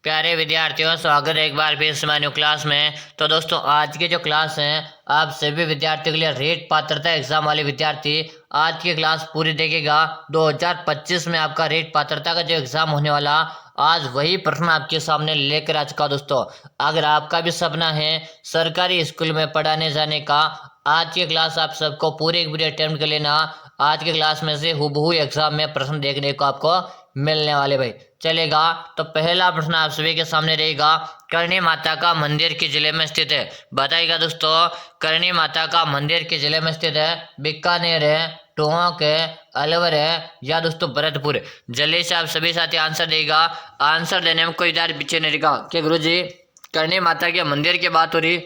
प्यारे विद्यार्थियों, स्वागत है एक बार फिर से न्यू क्लास में। तो दोस्तों, आज की जो क्लास है आप सभी विद्यार्थियों के लिए रेट पात्रता एग्जाम वाले विद्यार्थी आज की क्लास पूरी देखेगा। 2025 में आपका रेट पात्रता का जो एग्जाम होने वाला आज वही प्रश्न आपके सामने लेकर आ चुका। दोस्तों, अगर आपका भी सपना है सरकारी स्कूल में पढ़ाने जाने का, आज की क्लास आप सबको पूरे पूरे अटेम्प्ट कर लेना। आज की क्लास में से हूबहू एग्जाम में प्रश्न देखने को आपको मिलने वाले भाई चलेगा। तो पहला प्रश्न आप सभी के सामने रहेगा, करणी माता का मंदिर किस जिले में स्थित है? बताइएगा दोस्तों, करणी माता का मंदिर किस जिले में स्थित है? बीकानेर है, टोंक है, अलवर है या दोस्तों भरतपुर? जल्दी से आप सभी साथी आंसर देगा। आंसर देने में कोई दार पीछे नहीं रहेगा कि गुरुजी करणी माता के मंदिर की बात हो रही,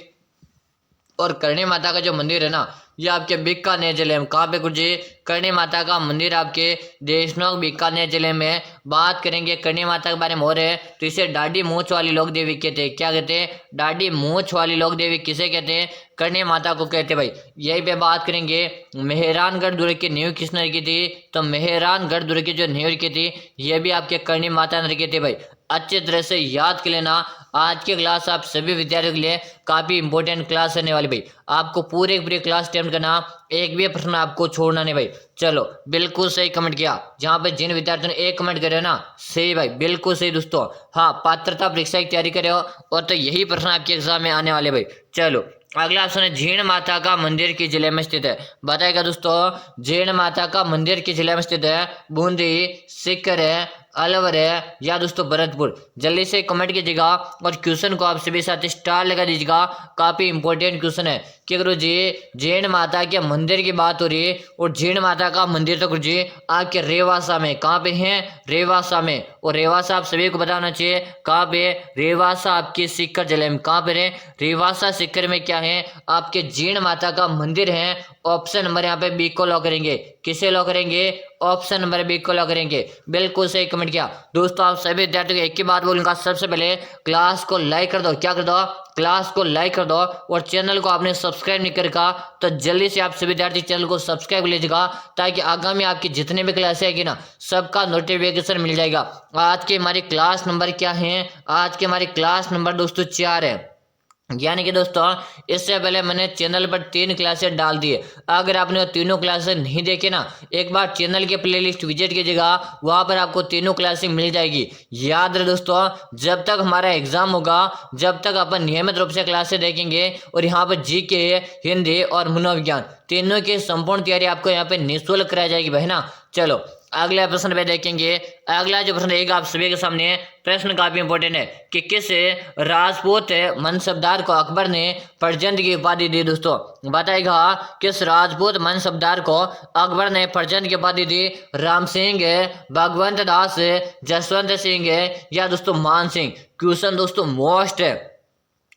और करणी माता का जो मंदिर है ना ये आपके बीकानेर जिले में। कहाँ पे गुरुजी? करणी माता का मंदिर आपके देशनोक बीकानेर जिले में। बात करेंगे करणी माता के बारे में हो रहे हैं तो इसे डाढ़ी मूंछ वाली लोक देवी कहते हैं। क्या कहते हैं? डाढ़ी मूंछ वाली लोक देवी किसे कहते हैं? करणी माता को कहते हैं भाई। यही पे बात करेंगे मेहरानगढ़ दुर्ग की नींव किसने रखी थी? तो मेहरानगढ़ दुर्ग की जो नींव रखी थी ये भी आपके करणी माता ने रखी थी भाई। अच्छी तरह से याद कर लेना। आज की क्लास आप सभी विद्यार्थियों के लिए काफी इंपॉर्टेंट क्लास रहने वाली भाई। आपको पूरे पूरे क्लास अटेम्प्ट करना, एक भी प्रश्न आपको छोड़ना नहीं भाई। चलो, बिल्कुल सही कमेंट किया। जहां पे जिन विद्यार्थियों ने एक कमेंट करे ना, सही भाई, बिल्कुल सही दोस्तों। हाँ, पात्रता परीक्षा की तैयारी करे हो और तो यही प्रश्न आपके एग्जाम में आने वाले भाई। चलो, अगला ऑप्शन है जीण माता का मंदिर किस जिले में स्थित है? बताएगा दोस्तों, जीण माता का मंदिर किस जिले में स्थित है? बूंदी, सीकर है, अलवर है या दोस्तों भरतपुर? जल्दी से कमेंट कीजिएगा और क्वेश्चन को आप सभी साथ स्टार लगा दीजिएगा। काफी इंपॉर्टेंट क्वेश्चन है कि गुरुजी जैन माता के मंदिर की बात हो रही है और जैन माता का मंदिर तो गुरुजी आपके रेवासा में। कहाँ पे है? रेवासा में। और रेवासा आप सभी को बताना चाहिए कहाँ पे? रेवासा आपके सीकर जिले में। कहाँ पे है? रेवासा सीकर में क्या है? आपके जैन माता का मंदिर है। ऑप्शन नंबर यहाँ पे बी को लॉक करेंगे। किसे लॉक करेंगे? ऑप्शन नंबर बी को लॉक करेंगे। बिल्कुल सही कमेंट किया दोस्तों। आप सभी विद्यार्थियों को एक ही बात बोलूंगा, सबसे पहले क्लास को लाइक कर दो। क्या कर दो? क्लास को लाइक कर दो। और चैनल को आपने सब्सक्राइब नहीं करका तो जल्दी से आप सभी विद्यार्थी चैनल को सब्सक्राइब कर लीजिएगा, ताकि आगामी आपकी जितने भी क्लास आएगी ना सबका नोटिफिकेशन मिल जाएगा। आज की हमारी क्लास नंबर क्या है? आज की हमारी क्लास नंबर दोस्तों 4 है। यानी कि दोस्तों इससे पहले मैंने चैनल पर 3 क्लासेस डाल दिए। अगर आपने वो तीनों क्लासेस नहीं देखे ना, एक बार चैनल के प्लेलिस्ट विजिट कीजिएगा, वहां पर आपको तीनों क्लासेस मिल जाएगी। याद रहे दोस्तों, जब तक हमारा एग्जाम होगा जब तक अपन नियमित रूप से क्लासेस देखेंगे और यहाँ पर जीके, हिंदी और मनोविज्ञान तीनों की संपूर्ण तैयारी आपको यहाँ पे निःशुल्क कराई जाएगी भाई ना। चलो, अगले प्रश्न पे देखेंगे। अगला जो प्रश्न रहेगा आप सभी के सामने, प्रश्न काफी इंपॉर्टेंट है कि किस राजपूत मनसबदार को अकबर ने फर्जंद की उपाधि दी? दोस्तों बताएगा, किस राजपूत मनसबदार को अकबर ने फर्जंद की उपाधि दी? राम सिंह, भगवंत दास, जसवंत सिंह या दोस्तों मान सिंह? क्वेश्चन दोस्तों मोस्ट है,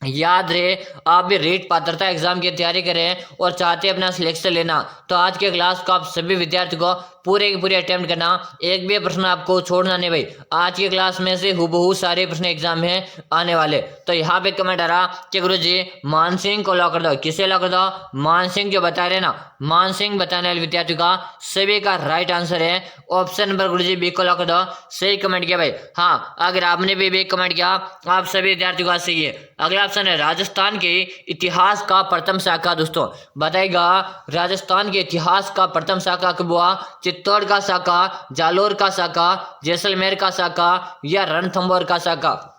याद रहे। आप भी रेट पात्रता एग्जाम की तैयारी करें और चाहते हैं अपना सिलेक्शन लेना तो आज के क्लास को आप सभी विद्यार्थियों को पूरे के पूरे अटेम्प्ट करना, एक भी प्रश्न आपको छोड़ना नहीं भाई। आज की क्लास में से हूबहू सारे प्रश्न एग्जाम में आने वाले। तो यहाँ पे कमेंट आ रहा कि गुरुजी मान सिंह को लॉक कर दो। किसे लॉक कर दो? मान सिंह जो बता रहे ना, मान सिंह बताने वाले विद्यार्थियों का सभी का राइट आंसर है ऑप्शन नंबर गुरुजी बी को लॉक कर दो। सही कमेंट किया भाई। हाँ, अगर आपने भी बी कमेंट किया आप सभी विद्यार्थियों का सही है। अगला ऑप्शन है राजस्थान के इतिहास का प्रथम शाखा। दोस्तों बताएगा, राजस्थान के इतिहास का प्रथम शाखा कब हुआ? चित्तौड़ का शाखा, जालोर का शाखा, जैसलमेर का शाखा या रणथंभौर का शाखा?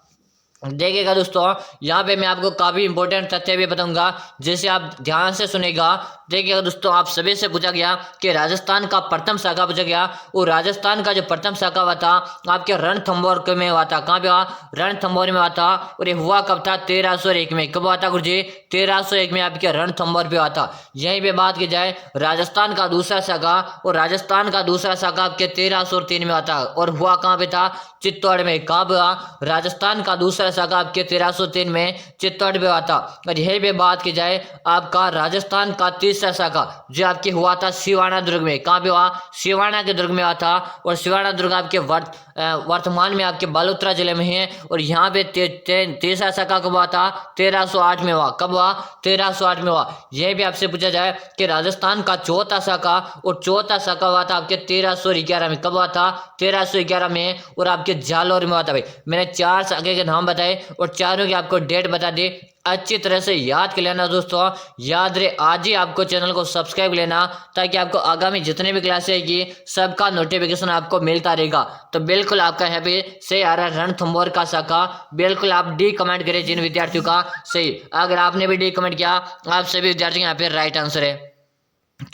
देखिएगा दोस्तों, यहाँ पे मैं आपको काफी इंपॉर्टेंट तथ्य भी बताऊंगा, जिसे आप ध्यान से सुनेगा। देखिएगा दोस्तों, आप सभी से पूछा गया कि राजस्थान का प्रथम शाखा पूछा गया, और राजस्थान का जो प्रथम शाखा हुआ था आपके रणथंभौर में हुआ था। कहाँ पे हुआ? रणथंभौर में हुआ था। और ये हुआ कब था? 1301 में। कब हुआ था गुरुजी? 1301 में आपके रणथंभौर पे हुआ था। यहीं पे बात की जाए, राजस्थान का दूसरा शाखा, और राजस्थान का दूसरा शाखा आपके 1303 में हुआ था, और हुआ कहाँ पे था? चित्तौड़ में। कहाँ हुआ? राजस्थान का दूसरा शाखा आपके 1303 में चित्तौड़ में हुआ था। और यही भी बात की जाए आपका राजस्थान का तीसरा शाखा जो आपके हुआ था सिवाना दुर्ग में। कहाँ पे हुआ? सिवाना के दुर्ग में हुआ था। और सिवाना दुर्ग आपके वर्तमान में आपके बालोतरा जिले में है। और यहाँ पे तीसरा शाखा कब हुआ था? 1308 में हुआ। कब हुआ? 1308 में हुआ। यह भी आपसे पूछा जाए कि राजस्थान का चौथा शाखा, और चौथा शाखा हुआ था आपके 1311 में। कब हुआ था? 1311 में। और आपके जालौर में हुआ था भाई। मैंने 4 शाखा के नाम बताए और चारों की आपको डेट बता दी। अच्छी तरह से याद कर लेना दोस्तों। याद रहे, आज ही आपको चैनल को सब्सक्राइब लेना ताकि आपको आगामी जितने भी क्लास आएगी सबका नोटिफिकेशन आपको मिलता रहेगा। तो बिल्कुल आपका यहाँ पे सही आ रहा है रणथंभौर का शाखा। बिल्कुल आप डी कमेंट करें जिन विद्यार्थियों का सही। अगर आपने भी डी कमेंट किया आप सभी विद्यार्थी यहाँ पे राइट आंसर है।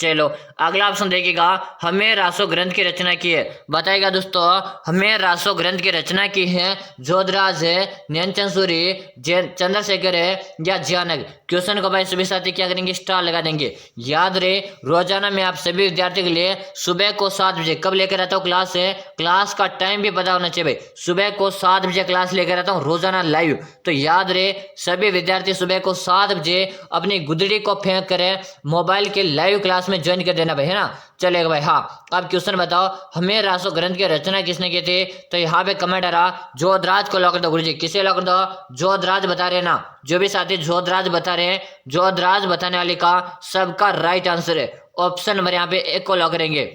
चलो अगला ऑप्शन देखिएगा, हमें रासो ग्रंथ की रचना की है। बताएगा दोस्तों, हमें रासो ग्रंथ की रचना की है जोधराज है, न्यायचंद सूरी, चंद्रशेखर है या ज्ञानक। क्वेश्चन को भाई सभी साथी क्या करेंगे? स्टार लगा देंगे। याद रहे, रोजाना मैं आप सभी विद्यार्थियों के लिए सुबह को 7 बजे कब लेकर आता हूँ क्लास है। क्लास का टाइम भी पता होना चाहिए भाई। सुबह को 7 बजे क्लास लेकर आता हूँ रोजाना लाइव। तो याद रहे, सभी विद्यार्थी सुबह को 7 बजे अपनी गुदड़ी को फेंक कर मोबाइल के लाइव क्लास में ज्वाइन कर देना भाई, है ना। चलेगा भाई। हाँ, अब क्वेश्चन बताओ, हमें रासो ग्रंथ की रचना किसने की थी? तो यहाँ पे कमेंट आ रहा जोधराज को लॉक कर दो गुरुजी। किसे लॉक कर दो? जोधराज बता रहे ना, जो भी साथी जोधराज बता रहे हैं, जोधराज बताने वाले का सबका राइट आंसर है। ऑप्शन नंबर यहाँ पे 1 को लॉक करेंगे।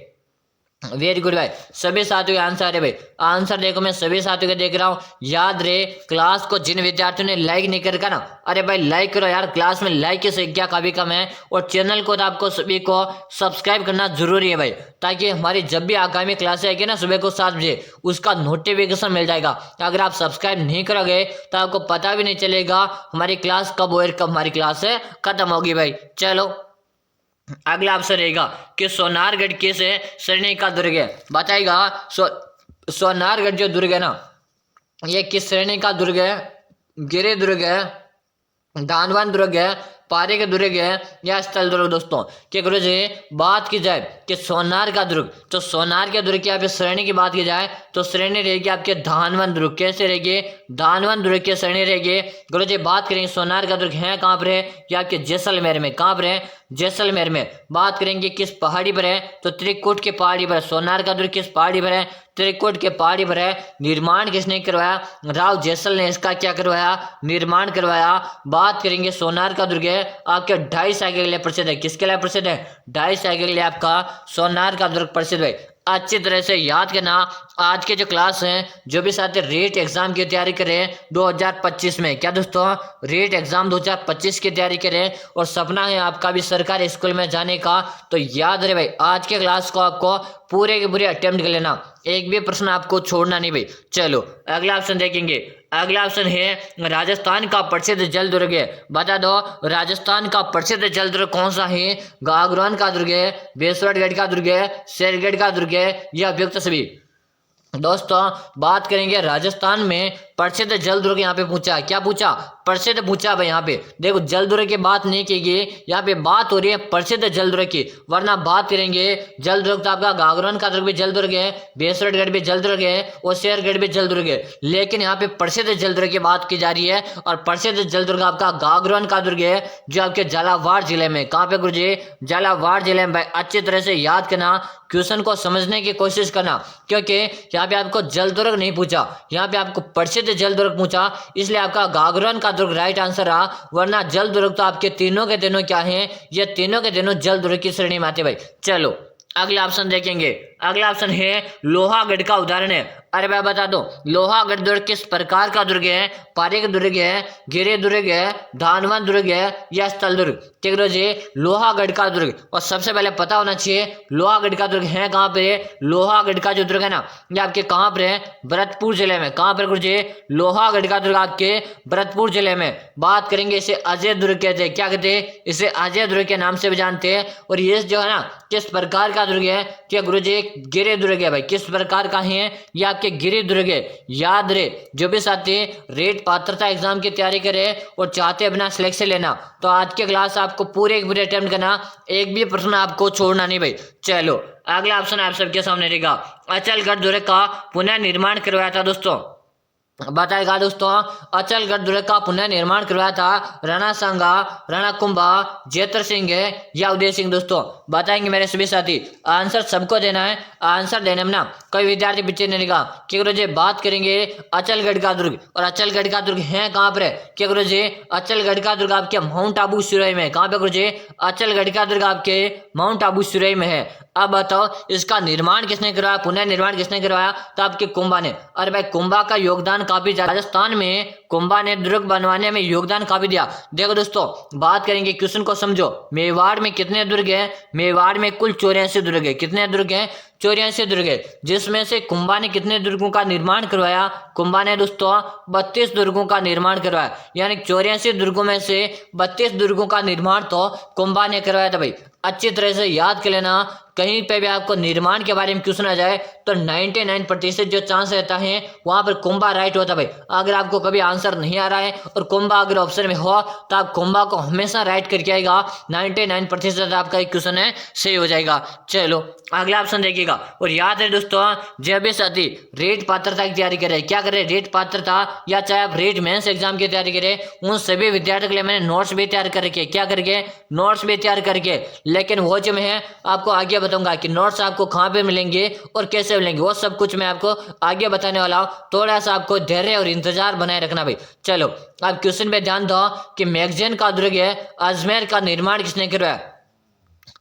वेरी गुड भाई, सभी साथियों का आंसर है भाई। आंसर देखो, मैं सभी साथियों को देख रहा हूँ। याद रहे, क्लास को जिन विद्यार्थियों ने लाइक नहीं करका ना, अरे भाई लाइक करो यार। क्लास में लाइक की संख्या काफी कम है। और चैनल को तो आपको सभी को सब्सक्राइब करना जरूरी है भाई, ताकि हमारी जब भी आगामी क्लास आएगी ना सुबह को 7 बजे उसका नोटिफिकेशन मिल जाएगा। अगर आप सब्सक्राइब नहीं करोगे तो आपको पता भी नहीं चलेगा हमारी क्लास कब और कब हमारी क्लास खत्म होगी भाई। चलो अगला ऑप्शन रहेगा कि सोनारगढ़ किस श्रेणी का दुर्ग है। बताएगा सोनारगढ़ जो दुर्ग है ना, ये किस श्रेणी का दुर्ग है? गिरि दुर्ग है, धानवान दुर्ग है, पारे के दुर्ग है या स्थल दुर्ग। दोस्तों कि गुरु जी बात की जाए कि सोनार का दुर्ग, तो सोनार के दुर्ग की आप श्रेणी की बात की जाए तो श्रेणी रहेगी आपके धानवन दुर्ग। कैसे रहेगी? धानवन दुर्ग की श्रेणी रहेगी। गुरु जी बात करेंगे सोनार का दुर्ग है कहाँ पर है? ये आपके जैसलमेर में। कहाँ पर है? जैसलमेर में। बात करेंगे किस पहाड़ी पर है? तो त्रिकुट के पहाड़ी पर। सोनार का दुर्ग किस पहाड़ी पर है? त्रिकुट के पहाड़ी पर है। निर्माण किसने करवाया? राव जैसल ने इसका क्या करवाया? निर्माण करवाया। बात करेंगे सोनार का दुर्ग है आपके 2.5 साइकिल के लिए प्रसिद्ध है। किसके लिए प्रसिद्ध है? 2.5 साइकिल के लिए आपका सोनार का दुर्ग प्रसिद्ध है। अच्छी तरह से याद करना। आज के जो क्लास हैं, जो भी साथी रेट एग्जाम की तैयारी करें 2025 में, क्या दोस्तों रेट एग्जाम 2025 की तैयारी करें और सपना है आपका भी सरकारी स्कूल में जाने का, तो याद रहे भाई आज के क्लास को आपको पूरे के पूरे अटेम्प्ट कर लेना। एक भी प्रश्न आपको छोड़ना नहीं भाई। चलो अगला ऑप्शन देखेंगे। अगला ऑप्शन है राजस्थान का प्रसिद्ध जल दुर्ग है। बता दो राजस्थान का प्रसिद्ध जल दुर्ग कौन सा है? गागरोन का दुर्ग है, बेसवरगढ़ का दुर्ग है, शेरगढ़ का दुर्ग है या उपयुक्त सभी। दोस्तों बात करेंगे राजस्थान में प्रसिद्ध जल दुर्ग। यहाँ पे पूछा, क्या पूछा? प्रसिद्ध पूछा भाई। यहाँ पे देखो जल दुर्ग की बात नहीं की गई, यहाँ पे बात हो रही है प्रसिद्ध जल दुर्ग की। वरना बात करेंगे जल दुर्ग तो आपका गागरोन का दुर्ग भी जल दुर्ग है, बेसवरगढ़ भी जल दुर्ग है और शेरगढ़ भी जल दुर्ग है। लेकिन यहाँ पे प्रसिद्ध जल दुर्ग की बात की जा रही है और प्रसिद्ध जल दुर्ग आपका गागरोन का दुर्ग है जो आपके झालावाड़ जिले में। कहाँ पे गुरुजी? झालावाड़ जिले में। भाई अच्छी तरह से याद करना, क्वेश्चन को समझने की कोशिश करना, क्योंकि यहाँ पे आपको जल दुर्ग नहीं पूछा, यहाँ पे आपको प्रसिद्ध जल दुर्ग पूछा, इसलिए आपका गागरोन का दुर्ग राइट आंसर रहा। वरना जल दुर्ग तो आपके तीनों के तीनों क्या हैं? ये तीनों के तीनों जल दुर्ग की श्रेणी में आते भाई। चलो अगला ऑप्शन देखेंगे। अगला ऑप्शन है लोहागढ़ का उदाहरण है। अरे भाई बता दो लोहागढ़ दुर्ग किस प्रकार का दुर्ग है? पारेख दुर्ग है, गिरि दुर्ग है, धानवन दुर्ग है या स्थल दुर्ग। ठीक है जी, लोहागढ़ का दुर्ग। और सबसे पहले पता होना चाहिए लोहागढ़ का दुर्ग है कहाँ पे? लोहागढ़ का जो दुर्ग है ना ये आपके कहाँ पर है? भरतपुर जिले में। कहाँ पर गुरुजी? लोहागढ़ का दुर्ग आपके भरतपुर जिले में। बात करेंगे इसे अजय दुर्ग कहते हैं। क्या कहते हैं? इसे अजय दुर्ग के नाम से भी जानते हैं। और ये जो है ना किस प्रकार का दुर्ग है? क्या गुरुजी? गिरि दुर्ग है भाई। किस प्रकार का है? ये आपके गिरि दुर्ग है। याद रहे, जो भी साथी रेट पात्रता एग्जाम की तैयारी करे और चाहते अपना सिलेक्शन लेना, तो आज के क्लास आपको पूरे अटेम्प्ट करना, एक भी प्रश्न आपको छोड़ना नहीं भाई। चलो अगला ऑप्शन आप सबके सामने रहेगा। अचलगढ़ दुर्ग का पुनः निर्माण करवाया था दोस्तों। बताएगा दोस्तों, अचलगढ़ दुर्ग का पुनर्निर्माण करवाया था राणा सांगा, राणा कुंभा, जेतर सिंह या उदय सिंह। दोस्तों बताएंगे मेरे सभी साथी, आंसर सबको देना है। आंसर देने में ना कोई विद्यार्थी पीछे नहीं रहेगा कि गुरुजी बात करेंगे अचलगढ़ का दुर्ग, और अचलगढ़ का दुर्ग है कहाँ पर है कि गुरुजी अचलगढ़ का दुर्ग आपके माउंट आबू सिरोही में। कहाँ पे गुरुजी? अचलगढ़ का दुर्ग आपके माउंट आबू सिरोही में है। अब बताओ इसका निर्माण किसने करवाया, पुनर्निर्माण किसने करवाया? तो आपके कुंभा ने। अरे भाई कुंभा का योगदान काफी ज्यादा, राजस्थान में कुंभा ने दुर्ग बनवाने में योगदान काफी दिया। देखो दोस्तों बात करेंगे, क्वेश्चन को समझो। मेवाड़ में कितने दुर्ग है? मेवाड़ में कुल 84 दुर्ग है। कितने दुर्ग है? 84 दुर्ग है, जिसमें से कुंभा ने कितने दुर्गों का निर्माण करवाया? कुंभा ने दोस्तों 32 दुर्गों का निर्माण करवाया, यानी 84 दुर्गों में से 32 दुर्गों का निर्माण तो कुंभा ने करवाया था भाई। अच्छी तरह से याद कर लेना, कहीं पे भी आपको निर्माण के बारे में क्वेश्चन आ जाए तो 99% जो चांस रहता है वहां पर कुंभा राइट होता है भाई। अगर आपको कभी आंसर नहीं आ रहा है और कुंभा अगर ऑप्शन में हो तो आप कुंभा को हमेशा राइट करके आएगा, 99% आपका एक क्वेश्चन है सही हो जाएगा। चलो अगला ऑप्शन देखिएगा। और याद है दोस्तों, जब भी साथी रेट पात्रता की तैयारी करें, क्या करें? रेट पात्रता या चाहे आप रेट मेंस एग्जाम की तैयारी करें, उन सभी विद्यार्थियों के लिए मैंने नोट्स भी तैयार करके, क्या करके? नोट्स भी तैयार करके। लेकिन वो जो मैं है आपको आगे बताऊंगा कि नोट्स आपको कहाँ पे मिलेंगे और कैसे मिलेंगे, वो सब कुछ मैं आपको आगे बताने वाला हूँ। थोड़ा सा आपको धैर्य और इंतजार बनाए रखना भाई। चलो आप क्वेश्चन पे ध्यान दो कि मैगजीन का दुर्ग है अजमेर का निर्माण किसने करवाया?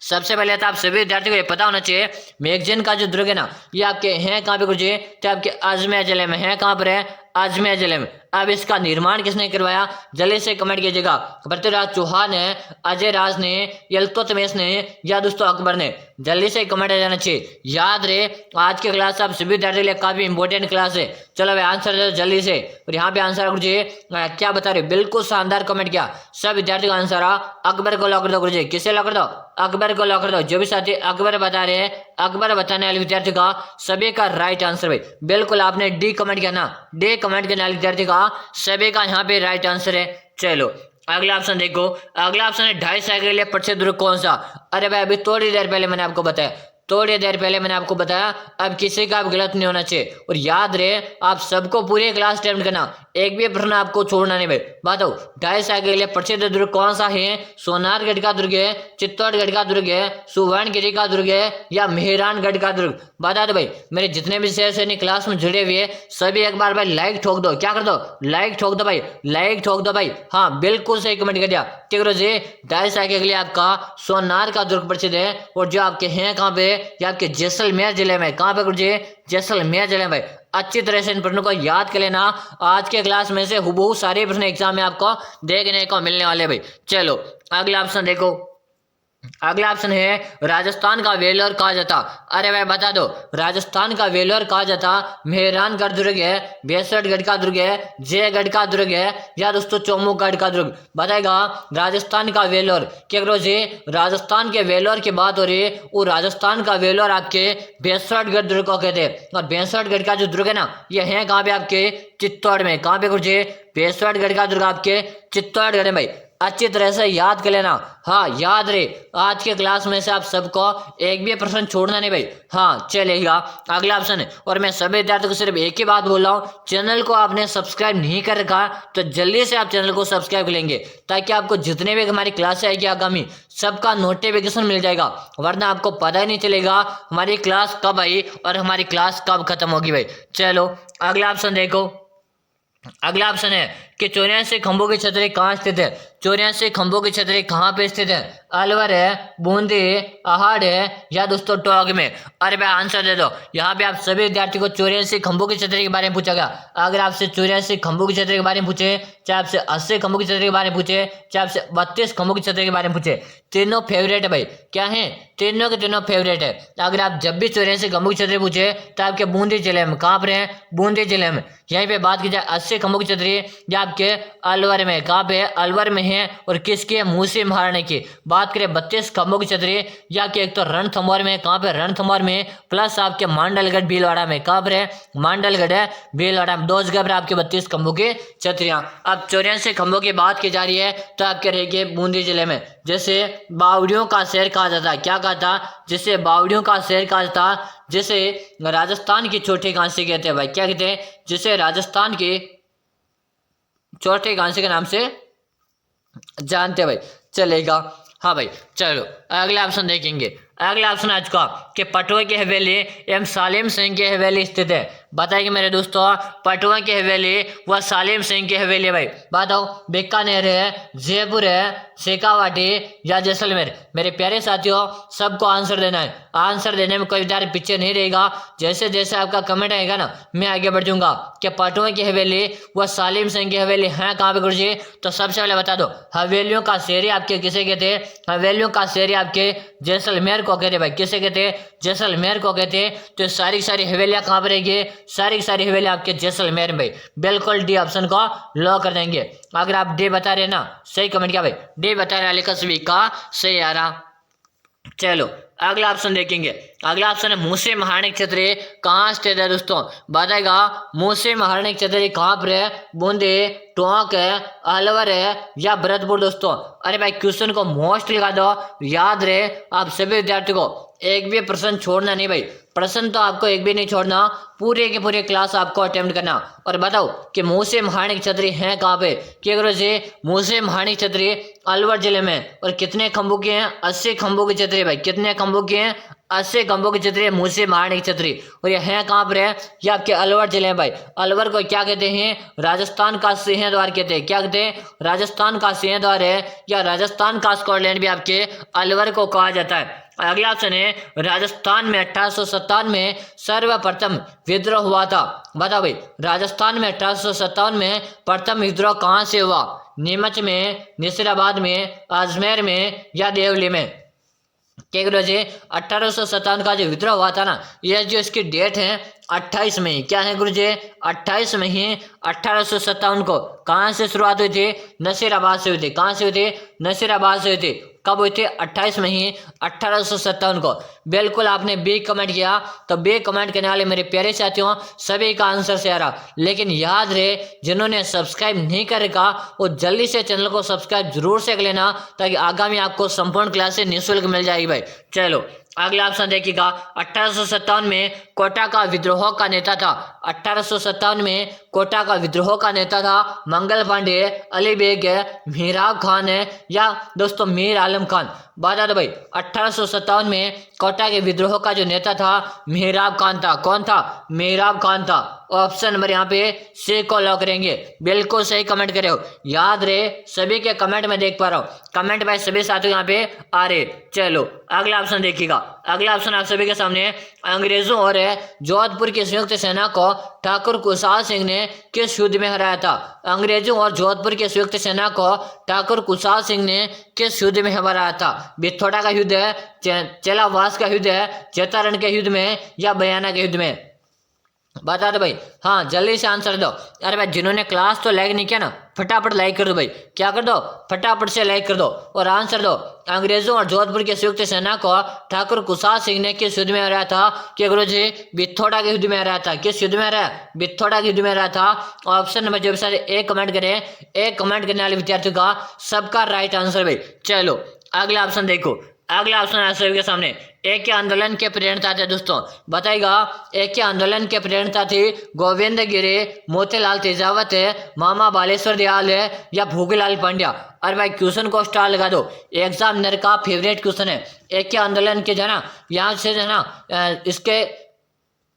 सबसे पहले तो आप सभी विद्यार्थियों को ये पता होना चाहिए, मैगजीन का जो दुर्ग है ना ये आपके हैं कहाँ पे गुरुजी? तो आपके अजमेर जिले में है। कहाँ पर है? अजमेर जिले में। अब इसका निर्माण किसने करवाया? जल्दी से कमेंट कीजिएगा। पृथ्वीराज चौहान ने, अजय राज ने, इल्तुतमिश ने या दोस्तों अकबर ने? जल्दी से कमेंट आ जाना चाहिए। याद रहे आज की क्लास आप सभी विद्यार्थियों के लिए काफी इंपॉर्टेंट क्लास है। चलो भाई आंसर दे जल्दी से। और यहाँ पे आंसर गुरुजी क्या बता रहे? बिल्कुल शानदार कमेंट किया सब विद्यार्थियों का आंसर आ अकबर को लॉक कर दो गुरुजी। किसे लॉक कर दो? अकबर को लॉक कर दो। जो भी साथी अकबर बता रहे हैं, अकबर बताने वाले विद्यार्थी का सभी का राइट आंसर भाई। बिल्कुल आपने डी कमेंट किया ना, डी कमेंट करने वाले विद्यार्थी का सभी का यहाँ पे राइट आंसर है। चलो अगला ऑप्शन देखो। अगला ऑप्शन है 2.5 साल के लिए प्रसिद्ध दुर्ग कौन सा? अरे भाई अभी थोड़ी देर पहले मैंने आपको बताया, थोड़ी देर पहले मैंने आपको बताया। अब किसी का भी गलत नहीं होना चाहिए। और याद रहे आप सबको पूरी क्लास अटेम्प्ट करना, एक भी प्रश्न आपको छोड़ना नहीं भाई। बताओ 2.5 साल के लिए प्रसिद्ध दुर्ग कौन सा है? सोनारगढ़ का दुर्ग है, चित्तौड़गढ़ का दुर्ग है, सुवर्णगिरी का दुर्ग है या मेहरानगढ़ का दुर्ग? बता दो भाई। मेरे जितने भी शेयर सैनिक क्लास में जुड़े हुए सभी एक बार भाई लाइक ठोक दो। क्या कर दो? लाइक ठोक दो भाई, लाइक ठोक दो भाई। हाँ बिल्कुल सही कमेंट कर दिया। ठीक है जी, 2.5 साल के लिए आपका सोनार का दुर्ग प्रसिद्ध है। और जो आपके हैं कहाँ पे? ये आपके जैसलमेर जिले में। कहाँ पे गुरुजी? जैसलमेर जिले में। अच्छी तरह से इन प्रश्नों को याद कर लेना, आज के क्लास में से हुबहू सारे प्रश्न एग्जाम में आपको देखने को मिलने वाले भाई। चलो अगला ऑप्शन देखो। अगला ऑप्शन है राजस्थान का वेलोर कहा जाता। अरे भाई बता दो, राजस्थान का वेलोर कहा जाता मेहरानगढ़ दुर्ग है, बेसरगढ़ का दुर्ग है, जयगढ़ का दुर्ग है या दोस्तों चौमुखगढ़ का दुर्ग? बताएगा राजस्थान का वेलोर। क्या करो जी? राजस्थान के वेलोर की बात हो रही है, वो राजस्थान का वेलोर आपके बेसरगढ़ दुर्ग को कहते हैं। और बेसरगढ़ का जो दुर्ग है ना ये है कहाँ पे? आपके चित्तौड़ में। कहाँ पे गुरुजी? बेसरगढ़ का दुर्ग आपके चित्तौड़गढ़ में भाई। अच्छी तरह से याद कर लेना। हाँ याद रहे आज के क्लास में से आप सबको एक भी प्रश्न छोड़ना नहीं भाई। हाँ चलेगा। अगला ऑप्शन है, और मैं सभी विद्यार्थियों को सिर्फ एक ही बात बोल रहा हूँ, चैनल को आपने सब्सक्राइब नहीं कर रखा तो जल्दी से आप चैनल को सब्सक्राइब कर लेंगे, ताकि आपको जितने भी हमारी क्लास आएगी आगामी सबका नोटिफिकेशन मिल जाएगा। वरना आपको पता ही नहीं चलेगा हमारी क्लास कब आई और हमारी क्लास कब खत्म होगी भाई। चलो अगला ऑप्शन देखो। अगला ऑप्शन है कि 84 खंभों की छतरी कहाँ स्थित है? 84 खंभों की छतरी कहाँ पे स्थित है? अलवर है, बूंदी, अहाड़ है या दोस्तों टोंक में? अरे भाई आंसर दे दो। यहाँ पे आप सभी विद्यार्थियों को 84 खंभों की छतरी के बारे में पूछा गया। अगर आपसे 84 खंभों की छतरी के बारे में पूछे, चाहे आपसे 80 खंभों की छतरी के बारे में पूछे, चाहे आपसे 32 खंभों की छतरी के बारे में पूछे, तीनों फेवरेट है भाई। क्या है? तीनों के तीनों फेवरेट है। अगर आप जब भी 84 खंभों की छतरी पूछे तो आपके बूंदी जिले में। कहाँ पर है? बूंदी जिले में। यहीं पे बात की जाए 80 खंभों की छतरी या आप आपके अलवर में, कहाँ पे अलवर में है, और किसकी है, मूसे महाराणी की। बात करें 32 खंभों की छतरी या कि एक तो रणथंभौर में, कहाँ पे रणथंभौर में, प्लस आपके मांडलगढ़ भीलवाड़ा में, कहाँ पर है, मांडलगढ़ है भीलवाड़ा में, 2 जगह पर आपके 32 खंभों की छतरियां। अब 84 खंभों की बात की जा रही है तो आपके रहेगी बूंदी जिले में, जैसे बावड़ियों का शहर कहा जाता है, क्या कहा था, जिसे बावड़ियों का शहर कहा जाता, जिसे राजस्थान की छोटी कांसी कहते हैं भाई, क्या कहते हैं, जिसे राजस्थान की छोटी कांसी के नाम से जानते हैं भाई, चलेगा। हाँ भाई चलो अगला ऑप्शन देखेंगे। अगला ऑप्शन आज का कि पटवा की हवेली एवं सालिम सिंह की हवेली स्थित है। बताइए मेरे दोस्तों, पटवा की हवेली व सालिम सिंह की हवेली है भाई, बताओ बीकानेर है, जयपुर है, शेखावाटी या जैसलमेर। मेरे प्यारे साथियों सबको आंसर देना है, आंसर देने में कोई विद्यार्थी पीछे नहीं रहेगा। जैसे जैसे आपका कमेंट आएगा ना मैं आगे बढ़ जाऊंगा कि पटवा की हवेली व सालिम सिंह की हवेली है कहाँ पे गुरुजी। तो सबसे पहले बता दो, हवेलियों का शेरी आपके किसे कहते हैं, हवेलियों का शेरी आपके जैसलमेर को कहते भाई, किसे कहते, जैसलमेर को कहते। तो सारी सारी हवेलियां कहाँ पर रहेगी, सारी सारी हवेलियां आपके जैसलमेर में भाई, बिल्कुल डी ऑप्शन को लॉ कर देंगे। अगर आप डी बता रहे ना सही कमेंट किया भाई, डी बता रहे लिखा सभी का सही आ रहा। चलो अगला ऑप्शन देखेंगे। अगला ऑप्शन है मूसे महाराणी क्षेत्र कहाँ स्थित है दोस्तों, बताएगा मूसे महाराणी क्षेत्र कहाँ पर है, बूंदी, टोंक है, अलवर है या भरतपुर दोस्तों। अरे भाई क्वेश्चन को मोस्ट लगा दो, याद रहे आप सभी विद्यार्थियों को एक भी प्रश्न छोड़ना नहीं भाई, प्रश्न तो आपको एक भी नहीं छोड़ना, पूरे के पूरे क्लास आपको अटेम्प्ट करना। और बताओ कि मूसे महाराणी छतरी है कहाँ पे, कि अगर से मूसे महाराणी छतरी अलवर जिले में, और कितने खंभों की हैं, 80 खंभों की छतरी भाई, कितने खंभों की हैं, 80 खंभों की छतरी है मूसे महाराणी छतरी। और ये है कहाँ पर है, ये आपके अलवर जिले में भाई। अलवर को क्या कहते हैं, राजस्थान का सिंहद्वार कहते हैं, क्या कहते हैं, राजस्थान का सिंहद्वार है, या राजस्थान का स्कॉटलैंड भी आपके अलवर को कहा जाता है। अगला ऑप्शन है राजस्थान में 1857 में सर्वप्रथम विद्रोह हुआ था। बताओ भाई राजस्थान में 1857 में प्रथम विद्रोह कहाँ से हुआ, नीमच में, नसीराबाद में, अजमेर में या देवली में। क्या करो जी 1857 का जो विद्रोह हुआ था ना, यह जो इसकी डेट है 28 मई, क्या है गुरु जी 28 मई 1857 को कहाँ से शुरुआत हुई थी, नसीराबाद से हुई थी। कहाँ से हुई थी, नसीराबाद से हुई थी। कब हुई थी, 28 मई 1857 को। बिल्कुल आपने बी कमेंट किया, तो बी कमेंट करने वाले मेरे प्यारे साथियों सभी का आंसर से आ रहा। लेकिन याद रहे जिन्होंने सब्सक्राइब नहीं कर रखा वो जल्दी से चैनल को सब्सक्राइब जरूर से कर लेना, ताकि आगामी आपको संपूर्ण क्लासेस निःशुल्क मिल जाएगी भाई। चलो अगला ऑप्शन देखिएगा। 1857 में कोटा का विद्रोह का नेता था। 1857 में कोटा का विद्रोह का नेता था मंगल पांडे, अली बेग है, मीराब खान है या दोस्तों मीर आलम खान। बता दो भाई 1857 में कोटा के विद्रोह का जो नेता था मीराब खान था। कौन था, मीराब खान था। ऑप्शन नंबर यहाँ पे सी को लॉक करेंगे। बिल्कुल सही कमेंट करे हो, याद रहे सभी के कमेंट में देख पा रहा हूँ, कमेंट भाई सभी साथियों यहाँ पे आ रहे। चलो अगला ऑप्शन देखिएगा। अगला ऑप्शन आप सभी के सामने, अंग्रेजों और जोधपुर की संयुक्त सेना को ठाकुर कुशाल सिंह ने किस युद्ध में हराया था। अंग्रेजों और जोधपुर की संयुक्त सेना को ठाकुर कुशाल सिंह ने किस युद्ध में हराया था। बिथोड़ा का युद्ध है, चेलावास का युद्ध है, चेतारण के युद्ध में या बयाना के युद्ध में। बता दो भाई, हाँ जल्दी से आंसर दो। अरे भाई जिन्होंने क्लास तो लाइक नहीं किया ना, फटाफट लाइक कर दो भाई, क्या कर दो, फटाफट से लाइक कर दो और आंसर दो। अंग्रेजों और जोधपुर की संयुक्त सेना को ठाकुर कुशाल सिंह ने किस युद्ध में हराया था, कि गुरु जी बिथोड़ा के युद्ध में हराया था। किस युद्ध में हराया, बिथोड़ा के युद्ध में हराया था। ऑप्शन नंबर जो सारे एक कमेंट करें, एक कमेंट करने वाले विद्यार्थियों का सबका राइट आंसर भाई। चलो अगला ऑप्शन देखो। अगला ऑप्शन है सभी के सामने, एक के आंदोलन के प्रेरणा थे दोस्तों। बताइएगा एक के आंदोलन के प्रेरणा थी गोविंद गिरी, मोतीलाल तेजावत है, मामा बालेश्वर दयाल है या भूगीलाल पांड्या। अरे भाई क्वेश्चन को स्टार लगा दो, एग्जामिनर का फेवरेट क्वेश्चन है। एक के आंदोलन के जो है ना, यहाँ से जो है ना इसके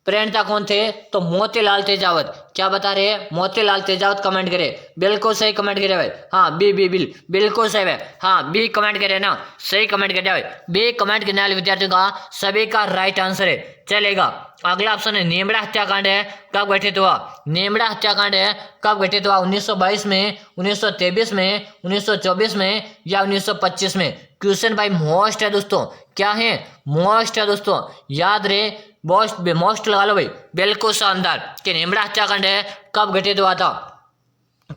प्रेरणा कौन थे, तो मोतीलाल तेजावत। क्या बता रहे हैं, मोतीलाल तेजावत कमेंट करे। बिल्कुल सही कमेंट करे भाई, हाँ बी बी बिल्कुल सही है, हाँ बी कमेंट करे ना, सही कमेंट करे भाई। बी कमेंट करने वाले विद्यार्थियों का सभी का राइट आंसर है। चलेगा अगला ऑप्शन है, नेमड़ा हत्याकांड है कब घटित हुआ। नेमड़ा हत्याकांड है कब घटित हुआ, 1922 में, 1923 में, 1924 में या 1925 में। क्वेश्चन भाई मोस्ट है दोस्तों, क्या है मोस्ट है दोस्तों, याद रहे मोस्ट लगा लो भाई। बिल्कुल शानदार कि नेमड़ा हत्याकांड है कब घटित हुआ था,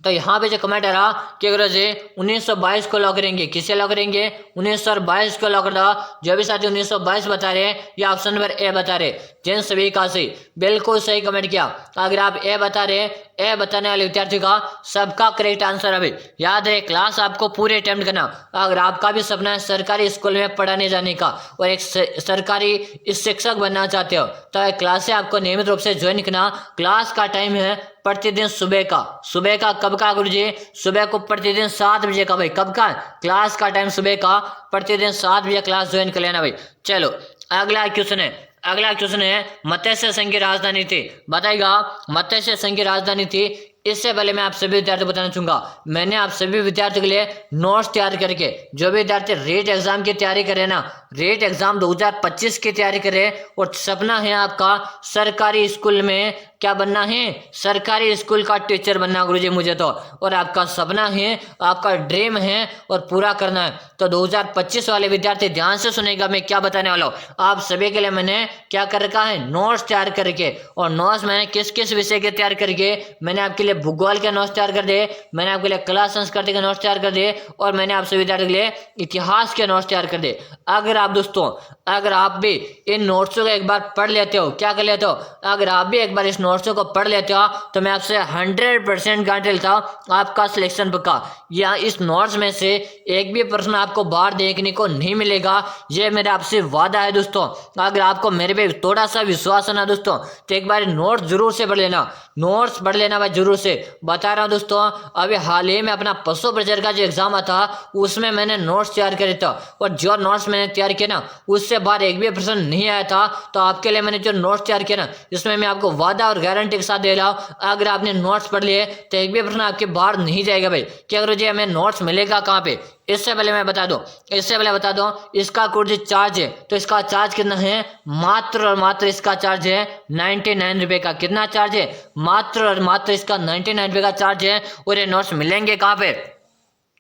तो यहाँ पे जो कमेंट आ रहा कि अगर जी 1922 को लॉक करेंगे, किसे लॉक करेंगे? 1922 को लॉक कर दो। जो भी साथी 1922 बता रहे हैं या ऑप्शन नंबर ए बता रहे, जिन सभी का सही, बिल्कुल सही कमेंट किया। अगर आप ए बता रहे, ए बताने वाले विद्यार्थी का सबका करेक्ट आंसर। अभी याद रहे, क्लास आपको पूरे अटेम्प्ट करना। अगर आपका भी सपना है सरकारी स्कूल में पढ़ाने जाने का और एक सरकारी शिक्षक बनना चाहते हो तो क्लास से आपको नियमित रूप से ज्वाइन करना। क्लास का टाइम है प्रतिदिन सुबह का कब का गुरुजी? सुबह को प्रतिदिन 7 बजे का। भाई कब का? क्लास का टाइम सुबह का प्रतिदिन 7 बजे क्लास ज्वाइन कर लेना भाई। चलो अगला क्वेश्चन है मत्स्य संघ की राजधानी थी, बताएगा मत्स्य संघ की राजधानी थी। इससे पहले मैं आप सभी विद्यार्थियों को बताना चाहूंगा, मैंने आप सभी विद्यार्थियों के लिए नोट्स तैयार करके, जो भी विद्यार्थी रेट एग्जाम की तैयारी करे ना, रेट एग्जाम 2025 की तैयारी करे और सपना है आपका सरकारी स्कूल में क्या बनना है? सरकारी स्कूल का टीचर बनना गुरुजी मुझे तो, और आपका सपना है, आपका ड्रीम है और पूरा करना है। तो 2025 वाले विद्यार्थी ध्यान से सुनेगा मैं क्या बताने वाला हूँ। आप सभी के लिए मैंने क्या कर रखा है? नोट्स तैयार करके। और नोट्स मैंने किस किस विषय के तैयार करके? मैंने आपके लिए भूगोल के नोट्स तैयार कर दिए, मैंने आपके लिए कला संस्कृति के नोट्स तैयार कर दिए और मैंने आप सभी विद्यार्थियों के लिए इतिहास के नोट्स तैयार कर दिए। अगर आप दोस्तों, अगर आप भी इन नोट्सों को एक बार पढ़ लेते हो, क्या कर लेते हो? अगर आप भी एक बार इस नोट्सों को पढ़ लेते हो तो मैं आपसे 100% गारंटी लेता हूं आपका सिलेक्शन पक्का। या इस नोट्स में से एक भी प्रश्न आपको बाहर देखने को नहीं मिलेगा, ये मेरा आपसे वादा है दोस्तों। अगर आपको मेरे पे थोड़ा सा विश्वास है ना दोस्तों तो एक बार नोट्स जरूर से पढ़ लेना, नोट्स पढ़ लेना भाई जरूर से। बता रहा हूं दोस्तों, अभी हाल ही में अपना पशु प्रजर का जो एग्जाम था उसमें मैंने नोट्स तैयार करे था और जो नोट्स मैंने तैयार किया ना उससे बाहर एक भी प्रश्न नहीं आया था। तो आपके लिए मैंने जो नोट्स तैयार किया ना इसमें मैं आपको वादा और गारंटी के साथ दे रहा हूँ, अगर आपने नोट्स पढ़ लिए तो एक भी प्रश्न आपके बाहर नहीं जाएगा भाई। क्या करो जी, हमें नोट्स मिलेगा कहाँ पे? इससे पहले बता दूं इसका कोर्स चार्ज है, तो इसका चार्ज कितना है? मात्र और मात्र इसका चार्ज है 99 रुपए का। कितना चार्ज है? मात्र और मात्र इसका 99 रुपए का चार्ज है। और ये नोट्स मिलेंगे कहाँ पे?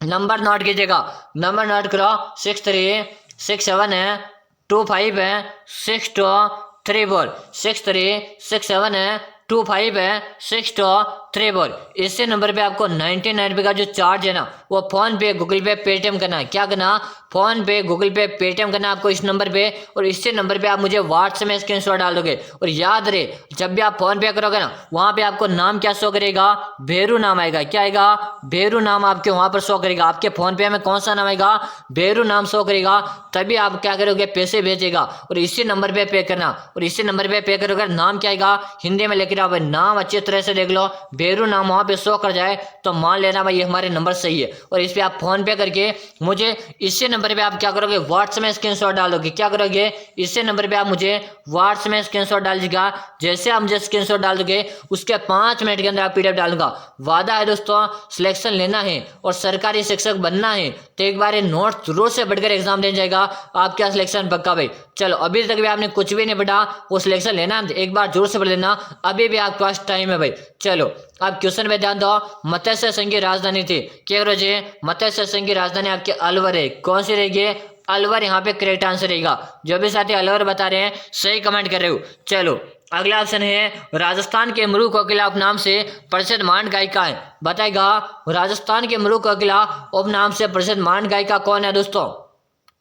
नंबर नोट कीजिएगा, नंबर नोट करो 6367 है, 25 है, 6234, 6367 है, 25 है, 6234। इसी नंबर पे आपको 99 रुपये का जो चार्ज है ना वो फोन पे, गूगल पे, पेटीएम करना है। क्या करना? फोन पे, गूगल पे, पेटीएम करना आपको इस नंबर पे, और इसी नंबर पे आप मुझे व्हाट्सएप में स्क्रीनशॉट डाल दोगे। और याद रहे, जब भी आप फोन पे करोगे ना वहाँ पे आपको नाम क्या शो करेगा? भेरू नाम आएगा। क्या आएगा? भेरू नाम आपके वहाँ पर शो करेगा। आपके फोन पे में कौन सा नाम आएगा? भेरू नाम शो करेगा। तभी आप क्या करोगे? पैसे भेजेगा और इसी नंबर पे पे करना। और इसी नंबर पे पे करोगे, नाम क्या आएगा? हिंदी में लेकर आओ, नाम अच्छी तरह से देख लो, भेरू नाम वहाँ पे शो कर जाए तो मान लेना भाई ये हमारे नंबर सही है। और इस पे आप फोन पे करके मुझे इसी नंबर पे आप क्या करोगे? व्हाट्सएप में स्क्रीनशॉट डालोगे। क्या करोगे? इसी नंबर पे आप मुझे व्हाट्सएप में स्क्रीनशॉट डाल दीजिएगा। जैसे आप मुझे स्क्रीनशॉट डाल दोगे उसके 5 मिनट के अंदर आप पीडीएफ डालूंगा। वादा है दोस्तों, सिलेक्शन लेना है और सरकारी शिक्षक बनना है तो एक बार ये नोट्स जरूर से बढ़कर एग्जाम देने जाएगा, आपका सिलेक्शन पक्का भाई। चलो अभी तक भी आपने कुछ भी नहीं पढ़ा, वो सिलेक्शन लेना एक बार जरूर से पढ़ लेना, अभी भी आपके पास टाइम है भाई। चलो आप क्वेश्चन में ध्यान दो। मत्स्य संघ की राजधानी थी, क्या करो जी? मत्स्य संघ की राजधानी आपके अलवर है। कौन सी रहेगी? अलवर यहाँ पे करेक्ट आंसर रहेगा। जो भी साथी अलवर बता रहे हैं सही कमेंट कर रहे हो। चलो अगला ऑप्शन है राजस्थान के मृु कोकिला उपनाम से प्रसिद्ध मांड गायिका है, बताएगा राजस्थान के मृु कोकिला उपनाम से प्रसिद्ध मांड गायिका कौन है दोस्तों?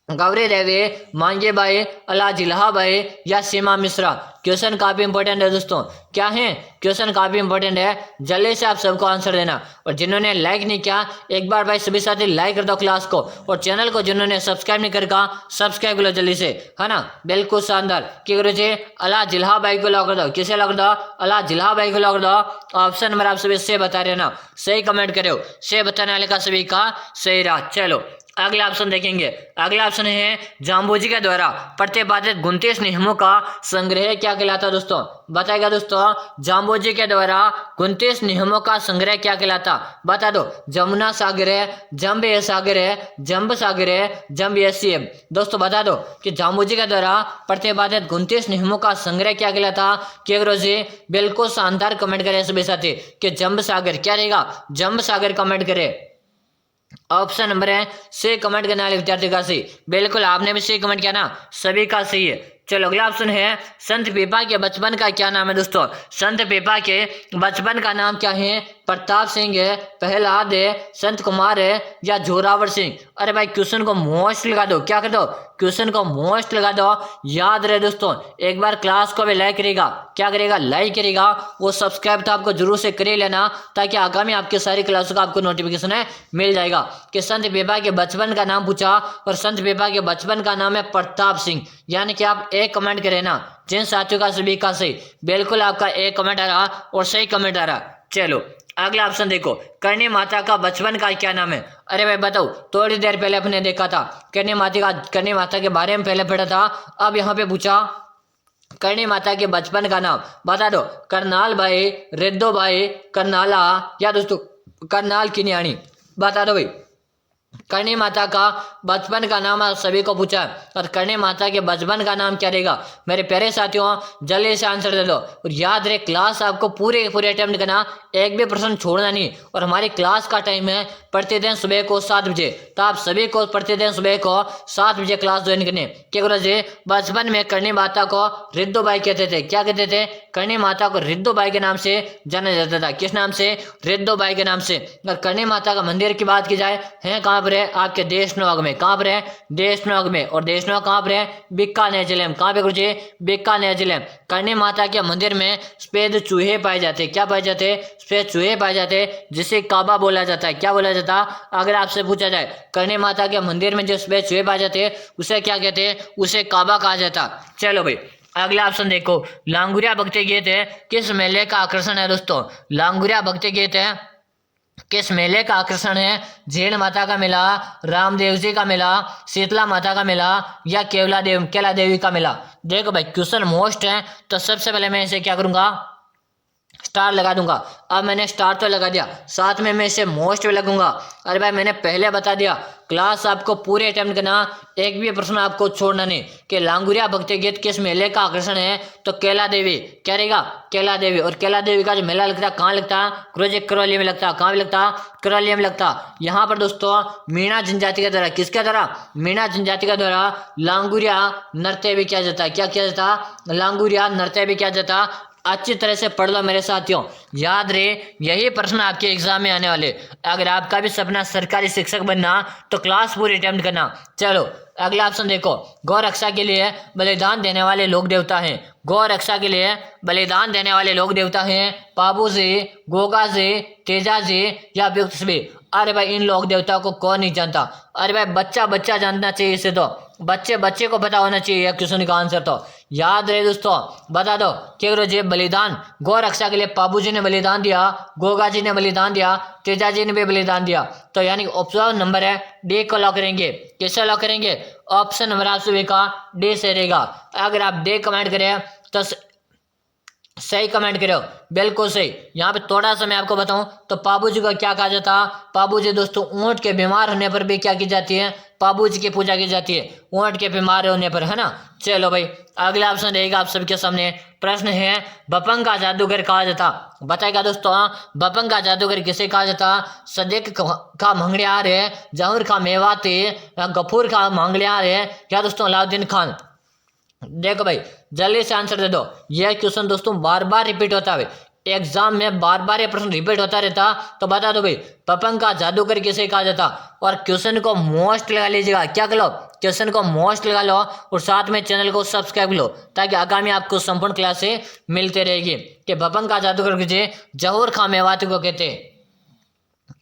गौरी देवी, मांगे बाई, अला जिल्हाबाई या सीमा मिश्रा। क्वेश्चन काफी इंपॉर्टेंट है दोस्तों। क्या है? क्वेश्चन काफी इंपॉर्टेंट है, जल्दी से आप सबको आंसर देना। और जिन्होंने लाइक नहीं किया एक बार भाई सभी साथी लाइक कर दो क्लास को, और चैनल को जिन्होंने सब्सक्राइब नहीं करका सब्सक्राइब कर लो जल्दी से, है ना? बिल्कुल शानदार। क्या करो जी? अला जिल्हाबाई को लॉक कर दो। किसे लॉक कर दो? अला जिल्हाबाई को लॉक कर दो। ऑप्शन नंबर आप सभी से बता रहे ना, सही कमेंट करो, से बताने वाले का सभी का सही रहा। चलो अगला ऑप्शन देखेंगे। अगला ऑप्शन है जाम्बूजी के द्वारा प्रतिपादित 29 नियमों का संग्रह क्या कहलाता दोस्तों? बताएगा दोस्तों, जाम्बूजी के द्वारा 29 नियमों का संग्रह क्या कहलाता? बता दो। जमुना सागर है, जम्ब सागर है, जम्ब सागर है, जम्ब है। दोस्तों बता दो कि जाम्बूजी के द्वारा प्रतिपादित 29 नियमों का संग्रह क्या कहलाता? क्या करो जी? बिल्कुल शानदार कमेंट करे सभी साथी कि जम्ब सागर। क्या रहेगा? जम्ब सागर कमेंट करे। ऑप्शन नंबर है सी कमेंट करने वाले विद्यार्थी का सही। बिल्कुल आपने भी सी कमेंट किया ना, सभी का सही है। चलो अगला ऑप्शन है संत पीपा के बचपन का क्या नाम है दोस्तों। संत पीपा के बचपन का नाम क्या है। प्रताप सिंह है, प्रहलाद है, संत कुमार है या जोरावर सिंह। अरे भाई क्वेश्चन को मोस्ट लगा दो, क्या कर दो, क्वेश्चन को मोस्ट लगा दो। याद रहे दोस्तों, एक बार क्लास को भी लाइक करेगा, क्या करेगा, लाइक करेगा। वो सब्सक्राइब तो आपको जरूर से कर लेना, ताकि आगामी आपकी सारी क्लासों का आपको नोटिफिकेशन है मिल जाएगा। कि संत पीपा के बचपन का नाम पूछा और संत पीपा के बचपन का नाम है प्रताप सिंह। यानी कि आप एक कमेंट करें ना, जिन साथियों का सभी का सही। बिल्कुल आपका एक कमेंट आ रहा और सही कमेंट आ रहा। चलो अगला ऑप्शन देखो, करणी माता का बचपन का क्या नाम है। अरे भाई बताओ, थोड़ी देर पहले अपने देखा था करणी माता के बारे में पहले पढ़ा था। अब यहाँ पे पूछा करणी माता के बचपन का नाम बता दो। करनाल भाई, रिद्धो भाई, करनाला या दोस्तों करनाल की न्याणी। बता दो भाई, करणी माता का बचपन का नाम आप सभी को पूछा है, और करणी माता के बचपन का नाम क्या रहेगा। मेरे प्यारे साथियों जल्दी से आंसर दे दो। और याद रहे क्लास आपको पूरे अटेम्प्ट करना, एक भी प्रश्न छोड़ना नहीं। और हमारी क्लास का टाइम है प्रतिदिन सुबह को 7 बजे। तो आप सभी को प्रतिदिन सुबह को 7 बजे क्लास ज्वाइन करने। क्या करो जी, बचपन में करणी माता को रिद्धो बाई कहते थे। क्या कहते थे, करणी माता को रिद्धो बाई के नाम से जाना जाता था। किस नाम से, रिद्धो बाई के नाम से। अगर करणी माता का मंदिर की बात की जाए, है कहाँ पर है, आपके देशनोग में। कहाँ पर है, देशनोग में। और देशनोग कहाँ पर है, बीकानेर जिले में। कहाँ पे गुरुजी, बीकानेर जिले में। करणी माता के मंदिर में सफेद चूहे पाए जाते। क्या पाए जाते, सफेद चूहे पाए जाते, जिसे काबा बोला जाता है। क्या बोला जाता। अगर आपसे पूछा जाए करणी माता के मंदिर में जो सफेद चूहे पाए जाते उसे क्या कहते, उसे काबा कहा जाता। चलो भाई अगला ऑप्शन देखो, लांगुरिया भक्ति गीत है किस मेले का आकर्षण है दोस्तों। लांगुरिया भक्ति गीत है किस मेले का आकर्षण है। झील माता का मेला, रामदेव जी का मेला, शीतला माता का मेला या केला देवी का मेला। देखो भाई क्वेश्चन मोस्ट है, तो सबसे पहले मैं इसे क्या करूंगा, स्टार लगा दूंगा। अब मैंने स्टार तो लगा दिया, साथ में मैं इसे मोस्ट भी लगूंगा। अरे भाई मैंने पहले बता दिया, क्लास आपको पूरे अटेम्प्ट करना, एक भी प्रश्न आपको छोड़ना नहीं। कि लांगुरिया भक्ति गीत किस मेले का आकर्षण है, तो केला देवी। क्या रहेगा, केला देवी। और केला देवी का जो मेला लगता है कहाँ लगता है, क्रोजे करौली में लगता है। कहाँ लगता, करौली में लगता। यहाँ पर दोस्तों मीणा जनजाति के द्वारा, किसके द्वारा, मीणा जनजाति के द्वारा लांगुरिया नृत्य भी किया जाता है। क्या किया जाता, लांगुरिया नृत्य भी किया जाता। अच्छी तरह से पढ़ लो मेरे साथियों, याद रहे यही प्रश्न आपके एग्जाम में आने वाले। अगर आपका भी सपना सरकारी शिक्षक बनना, तो क्लास पूरी अटेम्प्ट करना। चलो अगला ऑप्शन देखो, गौ रक्षा के लिए बलिदान देने वाले लोक देवता हैं। गौ रक्षा के लिए बलिदान देने वाले लोक देवता हैं पाबू जी, गोगा जी, तेजा जी या व्युत्सवी। अरे भाई इन लोक देवता को कौन नहीं जानता। अरे भाई बच्चा जानना चाहिए इसे, तो बच्चे को पता होना चाहिए क्वेश्चन का आंसर। तो याद रहे दोस्तों, बता दो कि जी बलिदान गौ रक्षा के लिए पाबू जी ने बलिदान दिया, गोगा जी ने बलिदान दिया, तेजा जी ने भी बलिदान दिया। तो यानी ऑप्शन नंबर है डी को लॉक करेंगे। किससे लॉक करेंगे, ऑप्शन नंबर आप सभी का डी से रहेगा। अगर आप डी कमेंट करें तो सही कमेंट करो, बिल्कुल सही। यहाँ पे थोड़ा सा मैं आपको बताऊं तो पाबू जी को क्या कहा जाता, पाबू जी दोस्तों ऊंट के बीमार होने पर भी क्या की जाती है, पाबू जी की पूजा की जाती है ऊंट के बीमार होने पर, है ना। चलो भाई अगला ऑप्शन रहेगा आप सबके सामने। प्रश्न है बपंग का जादूगर कहा जाता। बताएगा दोस्तों बपंग का जादूगर किसे कहा जाता। सदिक का मंगलियार है, जहूर का मेवाती, गफूर का मंगलियार है या दोस्तों अलाउद्दीन खान। देखो भाई जल्दी से आंसर दे दो। यह क्वेश्चन दोस्तों बार बार रिपीट होता है, एग्जाम में बार बार ये प्रश्न रिपीट होता रहता। तो बता दो भाई पतंग का जादूगर किसे कहा जाता। और क्वेश्चन को मोस्ट लगा लीजिएगा, क्या कर लो, क्वेश्चन को मोस्ट लगा लो और साथ में चैनल को सब्सक्राइब लो, ताकि आगामी आपको संपूर्ण क्लासे मिलते रहेगी। कि पतंग का जादूगर किसे, जहूर खां मेवाती को कहते हैं।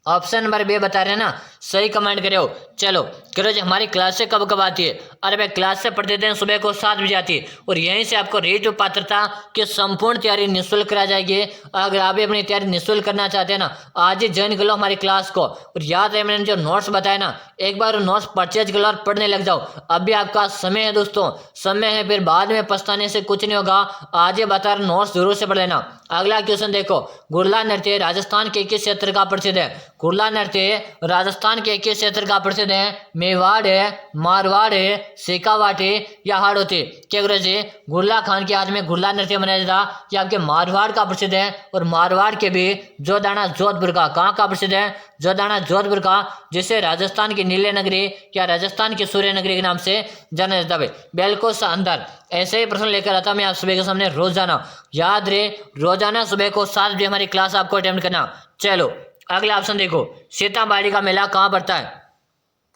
ऑप्शन नंबर बी बता रहे हैं ना, सही कमेंट करो। चलो करो जी, हमारी क्लास से कब आती है। अरे भाई क्लास से प्रतिदिन सुबह को 7 बजे आती है और यहीं से आपको रेट पात्रता की संपूर्ण तैयारी निःशुल्क करा जाएगी। अगर आप भी अपनी तैयारी निःशुल्क करना चाहते हैं ना, आज ही ज्वाइन कर लो हमारी क्लास को। और याद रहे मैंने जो नोट्स बताया ना, एक बार नोट्स परचेज कर लो और पढ़ने लग जाओ। अभी आपका समय है दोस्तों, समय है, फिर बाद में पछताने से कुछ नहीं होगा। आज ही बता रहा, नोट्स जरूर से पढ़ लेना। अगला क्वेश्चन देखो, गुरला नृत्य राजस्थान के किस क्षेत्र का प्रसिद्ध है। गुरला नृत्य राजस्थान के किस क्षेत्र का प्रसिद्ध है? मेवाड़ है, मारवाड़ है, शेखावाट है या हाड़ौत है? क्या गुरुजी गुरला खान के हाथ में गुरला नृत्य मनाया जाता है? ये आपके मारवाड़ का प्रसिद्ध है और मारवाड़ के भी जोधाना जोधपुर का, कहाँ का प्रसिद्ध है? जोधाना जोधपुर का, जिसे राजस्थान की नीले नगरी या राजस्थान की सूर्य नगरी के नाम से जाना जाता है। बिल्कुल शानदार, ऐसे ही प्रश्न लेकर आता मैं आप सभी के सामने रोजाना। याद रहे रोजाना सुबह को 7 बजे हमारी क्लास आपको अटेंड करना। चलो अगला ऑप्शन देखो, सीताबाड़ी का मेला कहाँ पड़ता है?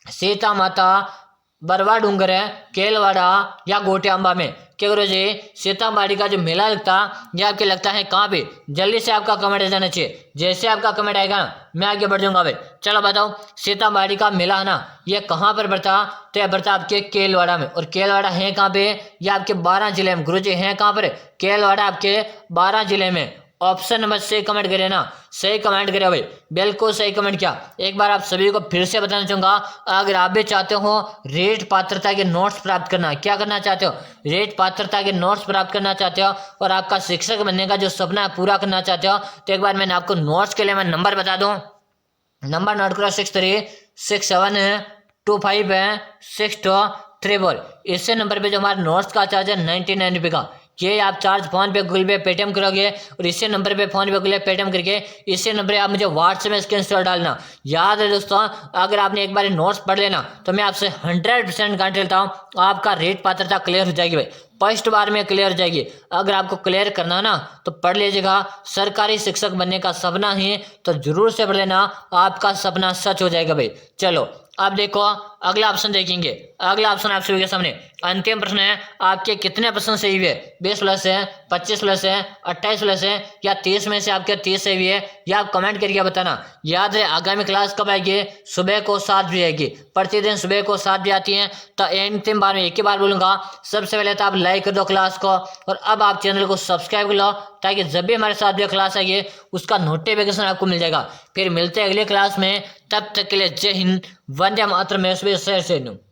सीता माता, बरवा डूंगर है, केलवाड़ा या गोटियांबा में? क्या गुरुजी सीताबाड़ी का जो मेला लगता ये आपके लगता है कहाँ पे? जल्दी से आपका कमेंट आ जाना चाहिए। जैसे आपका कमेंट आएगा ना मैं आगे बढ़ जाऊंगा भाई। चलो बताओ सीताबाड़ी का मेला है ना ये कहाँ पर बढ़ता? तो यह बढ़ता आपके केलवाड़ा में। और केलवाड़ा है कहाँ पे? ये आपके 12 जिले में। गुरुजी है कहाँ पर? केलवाड़ा आपके 12 जिले में। ऑप्शन नंबर से कमेंट करें ना, सही कमेंट करें भाई, बिल्कुल सही कमेंट किया। एक बार आप सभी को फिर से बताना चाहूंगा, अगर आप भी चाहते हो रेट पात्रता के नोट्स प्राप्त करना, क्या करना चाहते हो? रेट पात्रता के नोट्स प्राप्त करना चाहते हो और आपका शिक्षक बनने का जो सपना है पूरा करना चाहते हो, तो एक बार मैंने आपको नोट्स के लिए मैं नंबर बता दूं। नंबर नोट करो 6367256234। इसी नंबर पे जो हमारे नोट्स का चार्ज है 99 रुपये का, ये आप चार्ज फोन पे, गूगल पे, पेटीएम करोगे और इसी नंबर पे फोन पे, गूगल पे, पेटीएम करके इसी नंबर पे आप मुझे व्हाट्सएप में स्क्रीनशॉट डालना। याद है दोस्तों, अगर आपने एक बार नोट्स पढ़ लेना तो मैं आपसे 100% गारंटी लेता हूँ आपका रेट पात्रता क्लियर हो जाएगी भाई, फर्स्ट बार में क्लियर हो जाएगी। अगर आपको क्लियर करना ना तो पढ़ लीजिएगा। सरकारी शिक्षक बनने का सपना है तो जरूर से पढ़ लेना, आपका सपना सच हो जाएगा भाई। चलो अब देखो अगला ऑप्शन देखेंगे। अगला ऑप्शन आप सभी के सामने अंतिम प्रश्न है, आपके कितने प्रश्न सही हुए? 20 प्लस है, 25 प्लस है, 28 प्लस है या 30 में से आपके 30 सही हुए? या आप कमेंट करके बताना। याद है आगामी क्लास कब आएगी? सुबह को 7 बजे आएगी, प्रतिदिन सुबह को 7 बजे आती है। तो अंतिम बार में एक ही बार बोलूंगा, सबसे पहले तो आप लाइक कर दो क्लास को और अब आप चैनल को सब्सक्राइब कर लो ताकि जब भी हमारे साथ जो क्लास आएगी उसका नोटिफिकेशन आपको मिल जाएगा। फिर मिलते हैं अगले क्लास में, तब तक के लिए जय हिंद, वंदे मातरम। मैं सुबह शहर से हूँ।